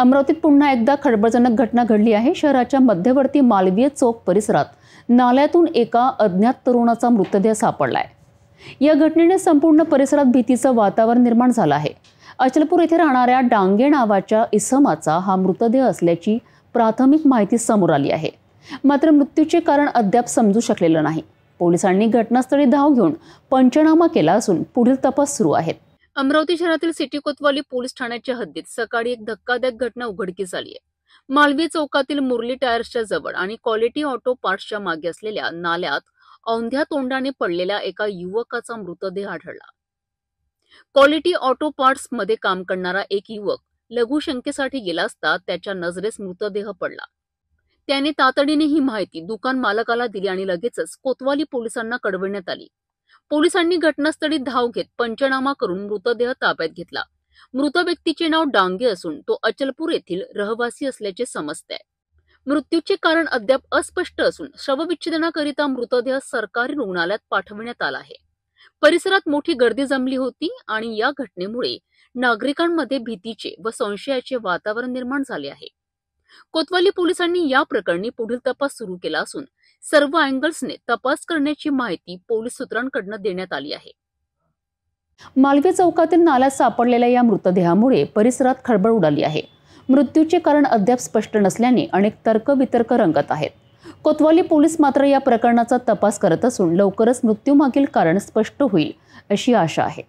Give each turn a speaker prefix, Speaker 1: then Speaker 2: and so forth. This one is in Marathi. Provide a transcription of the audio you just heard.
Speaker 1: अमरावतीत पुन्हा एकदा खळबळजनक घटना घडली आहे। शहराच्या मध्यवर्ती मालवीय चौक परिसरात नाल्यातून एका अज्ञात तरुणाचा मृतदेह सापडलाय। या घटनेने संपूर्ण परिसरात भीतीचं वातावरण निर्माण झालं आहे। अचलपूर येथे राहणाऱ्या डांगे नावाच्या इसमाचा हा मृतदेह असल्याची प्राथमिक माहिती समोर आली आहे। मात्र मृत्यूचे कारण अद्याप समजू शकलेलं नाही। पोलिसांनी घटनास्थळी धाव घेऊन पंचनामा केला असून पुढील तपास सुरू आहे।
Speaker 2: अमरावती शहरातील सिटी कोतवाली पोलीस ठाण्याच्या हद्दीत सकाळी एक धक्कादायक घटना उघडकीस आली आहे। मालवी चौकातील मुरली टायर्सच्या जवळ आणि क्वालिटी ऑटो पार्ट्सच्या मागे असलेल्या नाल्यात औंध्या तोंडाने पडलेल्या एका युवकाचा मृतदेह आढळला। क्वालिटी ऑटो पार्ट्स मध्ये काम करणारा एक युवक लघुशंकेसाठी गेला असता त्याच्या नजरेस मृतदेह पडला। त्याने तातडीने ही माहिती दुकान मालकाला दिली आणि लगेचच कोतवाली पोलिसांना कळविण्यात आली। पोलिसांनी घटनास्थळी धाव घेत पंचनामा करून मृतदेह ताब्यात घेतला। मृत व्यक्तीचे नाव डांगे असून तो अचलपूर येथील रहिवासी असल्याचे समजते। मृत्यूचे कारण अद्याप अस्पष्ट असून शवविच्छेदनाकरिता मृतदेह सरकारी रुग्णालयात पाठवण्यात आला आहे। परिसरात मोठी गर्दी जमली होती आणि या घटनेमुळे नागरिकांमध्ये भीतीचे व संशयाचे वातावरण निर्माण झाले आहे। कोतवाली पोलिसांनी या प्रकरणी पुढील तपास सुरू केला असून सर्व अँगल्सने तपास करण्याची माहिती पोलीस सूत्रांकडून देण्यात आली आहे।
Speaker 1: मालवी चौकातील नाल्यात सापडलेल्या या मृतदेहामुळे परिसरात खळबळ उडाली आहे। मृत्यूचे कारण अद्याप स्पष्ट नसल्याने अनेक तर्कवितर्क रंगत आहेत। कोतवाली पोलीस मात्र या प्रकरणाचा तपास करत असून लवकरच मृत्यूमागील कारण स्पष्ट होईल अशी आशा आहे।